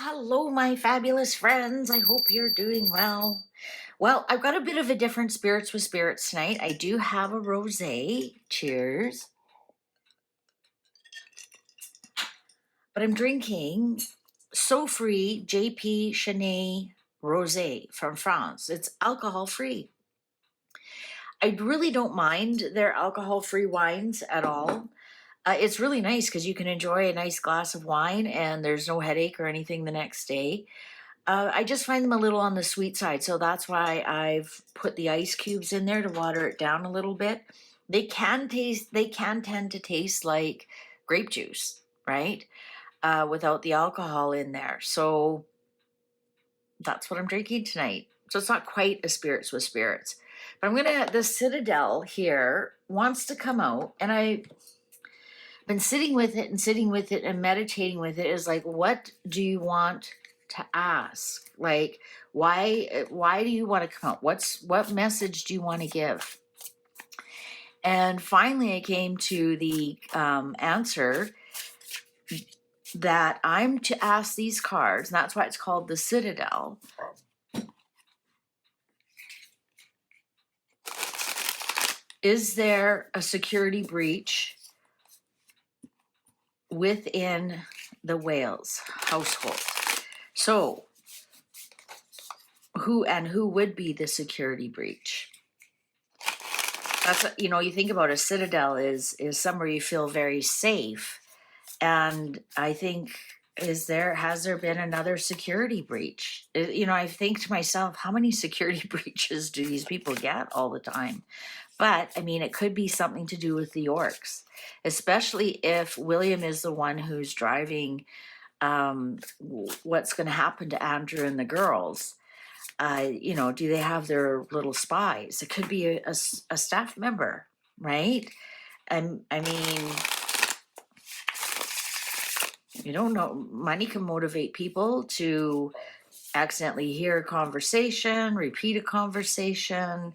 Hello, my fabulous friends. I hope you're doing well. Well, I've got a bit of a different spirits with spirits tonight. I do have a rosé. Cheers. But I'm drinking So Free JP Chenet Rosé from France. It's alcohol free. I really don't mind their alcohol free wines at all. It's really nice because you can enjoy a nice glass of wine and there's no headache or anything the next day. I just find them a little on the sweet side, so that's why I've put the ice cubes in there to water it down a little bit. They can tend to taste like grape juice, right? Without the alcohol in there. So that's what I'm drinking tonight. So it's not quite a spirits with spirits. But the Citadel here wants to come out, and I've been sitting with it and sitting with it and meditating with it. Is like, what do you want to ask? Like, why do you want to come out? What message do you want to give? And finally I came to the answer that I'm to ask these cards, and that's why it's called the Citadel. Is there a security breach within the Wales household? So who would be the security breach? That's, you think about a citadel is somewhere you feel very safe. And I think, has there been another security breach? I think to myself, how many security breaches do these people get all the time? But I mean, it could be something to do with the Yorks, especially if William is the one who's driving what's going to happen to Andrew and the girls. Do they have their little spies? It could be a staff member, right? And I mean, you don't know, money can motivate people to accidentally hear a conversation, repeat a conversation,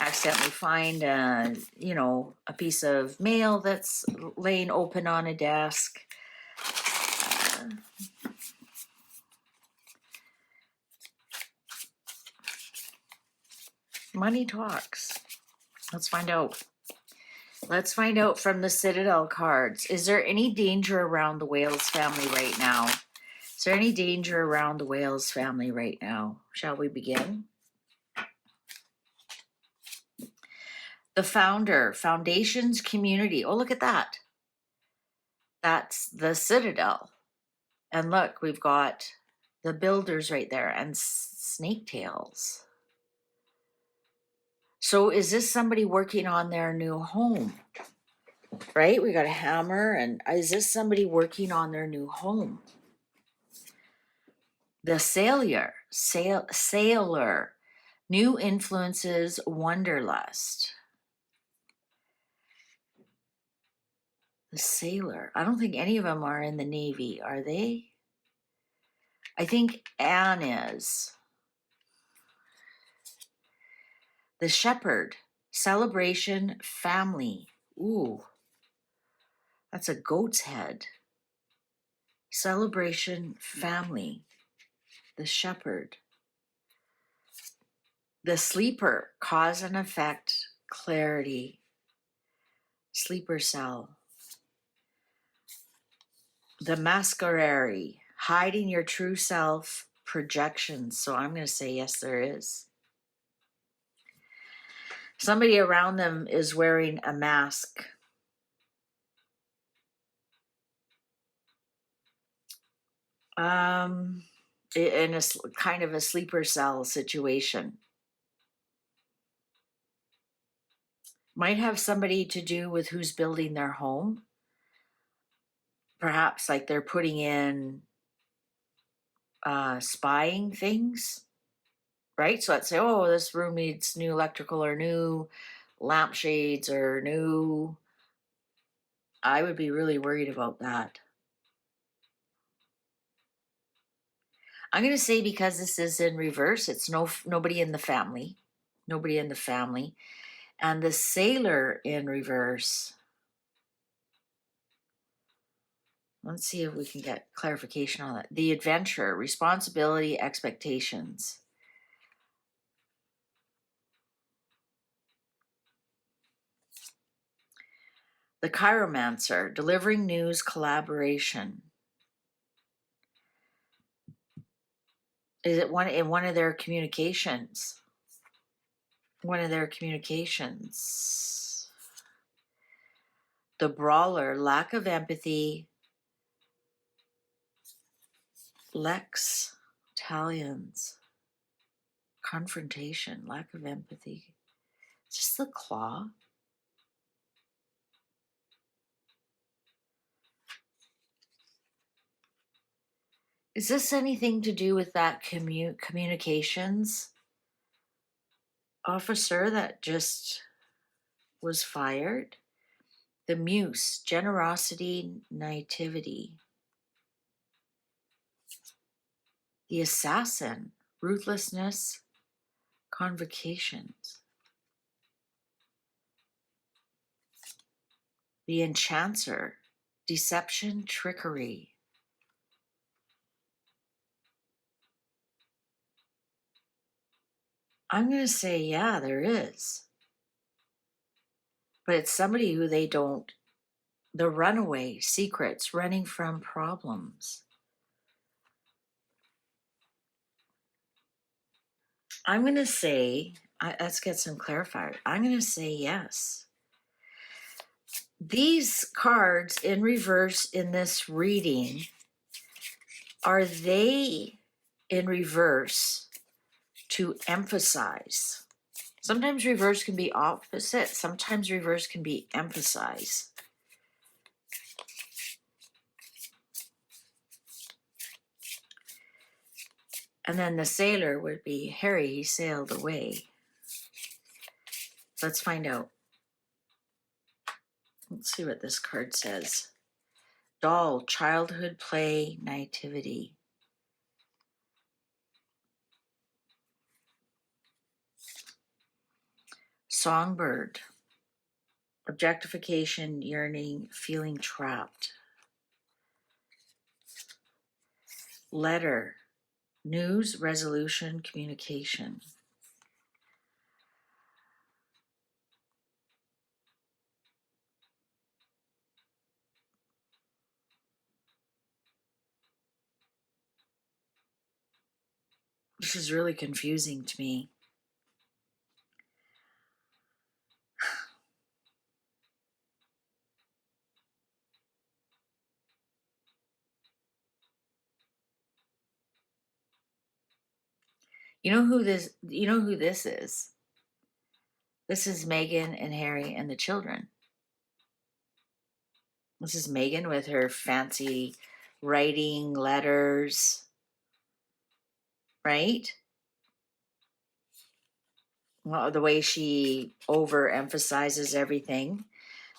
accidentally find a piece of mail that's laying open on a desk. Money talks. Let's find out. Let's find out from the Citadel cards. Is there any danger around the Wales family right now? Is there any danger around the Wales family right now? Shall we begin? The founder, foundations, community. Oh, look at that. That's the Citadel. And look, we've got the builders right there and snake tails. So is this somebody working on their new home? Right? We got a hammer, and is this somebody working on their new home? The sailor, new influences, wanderlust. The sailor, I don't think any of them are in the Navy, are they? I think Anne is. The shepherd, celebration, family. Ooh, that's a goat's head. Celebration, family. The shepherd. The sleeper, cause and effect, clarity. Sleeper cell. The masquerade, hiding your true self, projections. So I'm going to say yes, there is. Somebody around them is wearing a mask. In a kind of a sleeper cell situation. Might have somebody to do with who's building their home. Perhaps like they're putting in spying things, right? So let's say, oh, this room needs new electrical or new lampshades or new. I would be really worried about that. I'm going to say, because this is in reverse, it's nobody in the family. Nobody in the family. And the sailor in reverse. Let's see if we can get clarification on that. The adventure, responsibility, expectations. The chiromancer, delivering news, collaboration. Is it in one of their communications? One of their communications. The brawler, lack of empathy. Lex Tallions. Confrontation, lack of empathy. Is this the claw? Is this anything to do with that communications officer that just was fired? The muse, generosity, naivety. The assassin, ruthlessness, convocations. The enchanter, deception, trickery. I'm going to say, yeah, there is. But it's somebody who they don't, the runaway, secrets, running from problems. I'm going to say, let's get some clarifier. I'm going to say yes. These cards in reverse in this reading, are they in reverse to emphasize? Sometimes reverse can be opposite. Sometimes reverse can be emphasize. And then the sailor would be Harry, he sailed away. Let's find out. Let's see what this card says. Doll, childhood play, naivety. Songbird, objectification, yearning, feeling trapped. Letter, news, resolution, communication. This is really confusing to me. You know who this is? This is Meghan and Harry and the children. This is Meghan with her fancy writing letters, right? Well, the way she overemphasizes everything.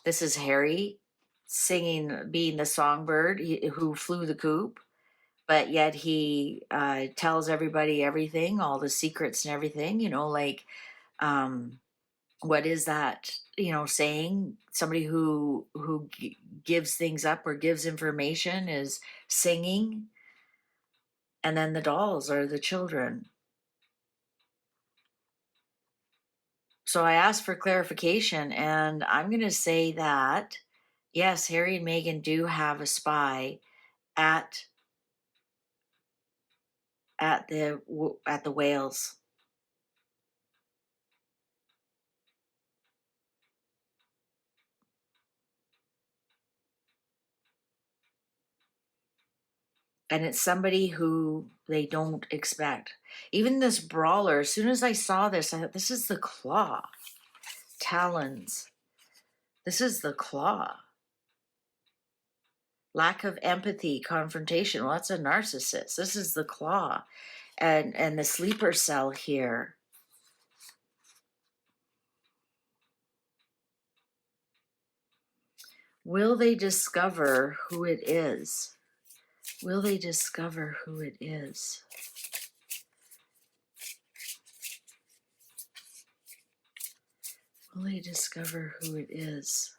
This is Harry singing, being the songbird who flew the coop, but yet he tells everybody everything, all the secrets and everything, like, what is that, saying? Somebody who gives things up or gives information is singing. And then the dolls are the children. So I asked for clarification, and I'm going to say that, yes, Harry and Meghan do have a spy at the whales. And it's somebody who they don't expect. Even this brawler, as soon as I saw this, I thought, this is the claw. Talons. This is the claw. Lack of empathy, confrontation. Well, that's a narcissist. This is the claw. And the sleeper cell here. Will they discover who it is? Will they discover who it is? Will they discover who it is?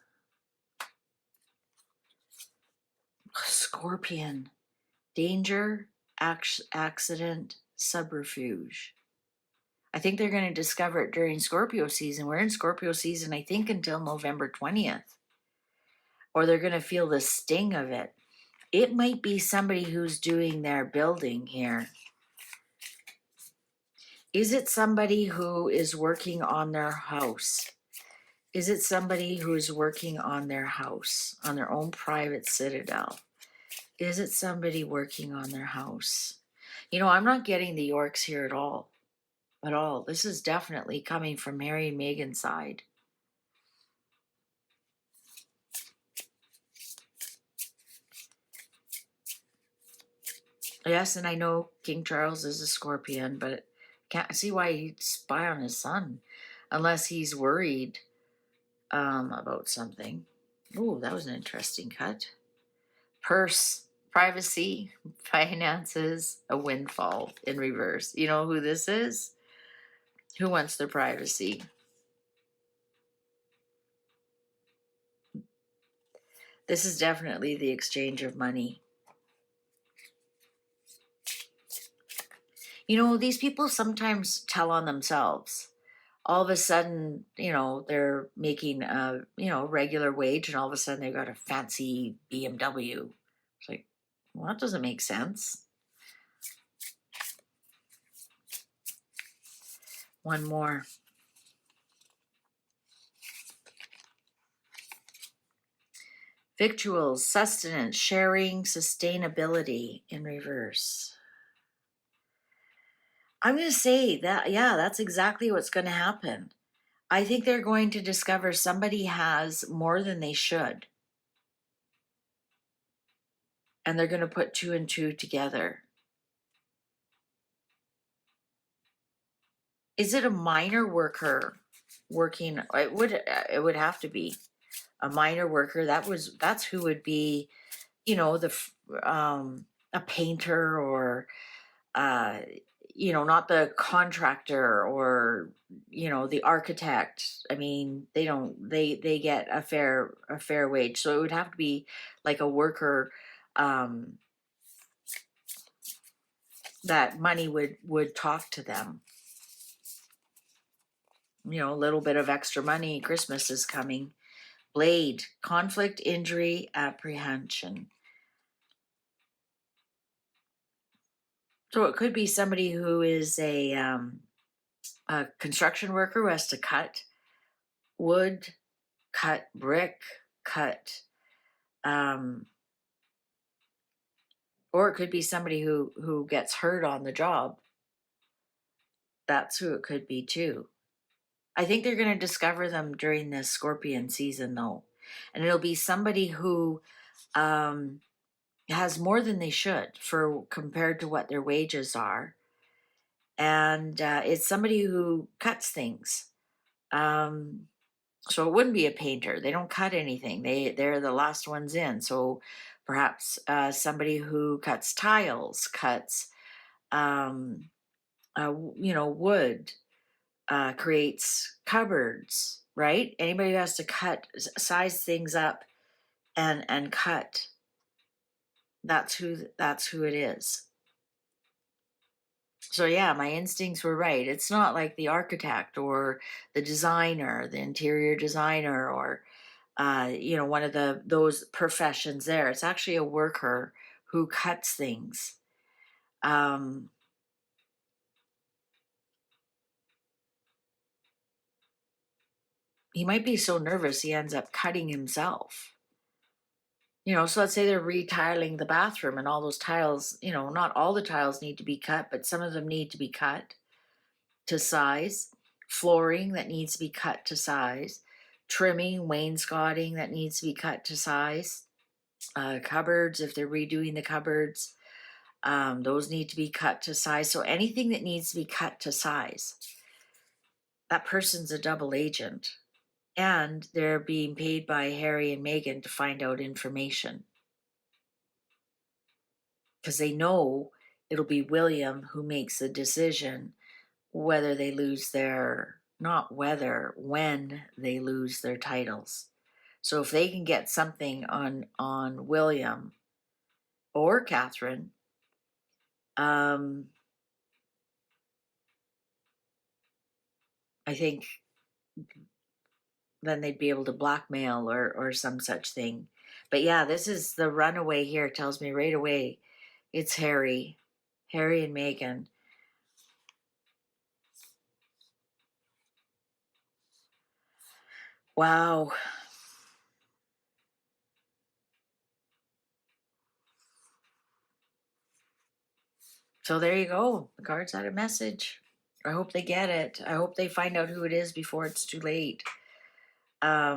Scorpion. Danger, accident, subterfuge. I think they're going to discover it during Scorpio season. We're in Scorpio season, I think, until November 20th. Or they're going to feel the sting of it. It might be somebody who's doing their building here. Is it somebody who is working on their house? Is it somebody who is working on their house, on their own private citadel? Is it somebody working on their house? You know, I'm not getting the Yorks here at all. At all. This is definitely coming from Harry and Meghan's side. Yes, and I know King Charles is a Scorpion, but can't see why he'd spy on his son unless he's worried about something. Oh, that was an interesting cut. Purse, privacy, finances, a windfall in reverse. You know who this is? Who wants their privacy? This is definitely the exchange of money. You know, these people sometimes tell on themselves. All of a sudden, you know, they're making a, you know, regular wage, and all of a sudden they've got a fancy BMW. It's like, well, that doesn't make sense. One more. Victuals, sustenance, sharing, sustainability in reverse. I'm going to say that, yeah, that's exactly what's going to happen. I think they're going to discover somebody has more than they should. And they're going to put 2 and 2 together. Is it a minor worker working? It would have to be a minor worker. That's who would be, you know, a painter, or you know, not the contractor, or, you know, the architect. I mean, they get a fair wage. So it would have to be like a worker that money would talk to them. You know, a little bit of extra money. Christmas is coming. Blade, conflict, injury, apprehension. So it could be somebody who is a construction worker who has to cut wood, cut brick, cut, or it could be somebody who gets hurt on the job. That's who it could be too. I think they're going to discover them during this Scorpion season, though. And it'll be somebody who has more than they should for compared to what their wages are. And it's somebody who cuts things. So it wouldn't be a painter. They don't cut anything. They're the last ones in. So perhaps somebody who cuts tiles, cuts, you know, wood, creates cupboards, right? Anybody who has to cut, size things up, and cut. That's who it is. So yeah, my instincts were right. It's not like the architect or the designer, the interior designer, or you know, one of those professions there. It's actually a worker who cuts things. He might be so nervous he ends up cutting himself. You know, so let's say they're retiling the bathroom, and all those tiles, you know, not all the tiles need to be cut, but some of them need to be cut to size. Flooring that needs to be cut to size. Trimming, wainscoting that needs to be cut to size. Cupboards, if they're redoing the cupboards, those need to be cut to size. So anything that needs to be cut to size, that person's a double agent. And they're being paid by Harry and Meghan to find out information. Because they know it'll be William who makes the decision whether they lose their, not whether, when they lose their titles. So if they can get something on William, or Catherine, I think then they'd be able to blackmail or some such thing. But yeah, this is the runaway here. Tells me right away it's Harry and Meghan. Wow. So there you go. The cards had a message. I hope they get it. I hope they find out who it is before it's too late. I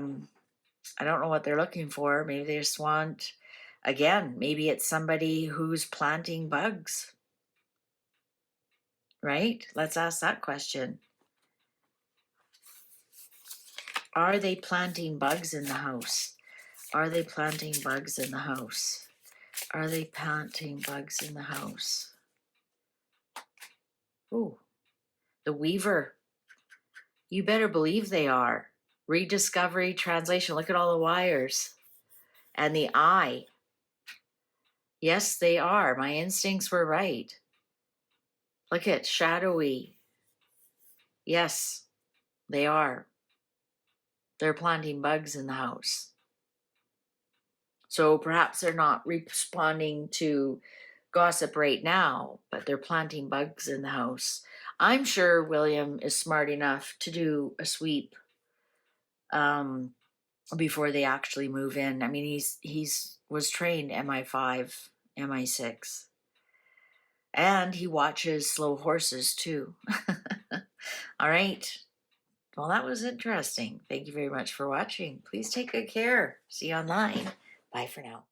don't know what they're looking for. Maybe they just want, again, maybe it's somebody who's planting bugs, right? Let's ask that question. Are they planting bugs in the house? Are they planting bugs in the house? Are they planting bugs in the house? Ooh, the Weaver. You better believe they are. Rediscovery, translation. Look at all the wires. And the eye. Yes, they are. My instincts were right. Look at shadowy. Yes, they are. They're planting bugs in the house. So perhaps they're not responding to gossip right now, but they're planting bugs in the house. I'm sure William is smart enough to do a sweep before they actually move in. I mean, he's was trained MI5, MI6, and he watches slow horses too. All right. Well, that was interesting. Thank you very much for watching. Please take good care. See you online. Bye for now.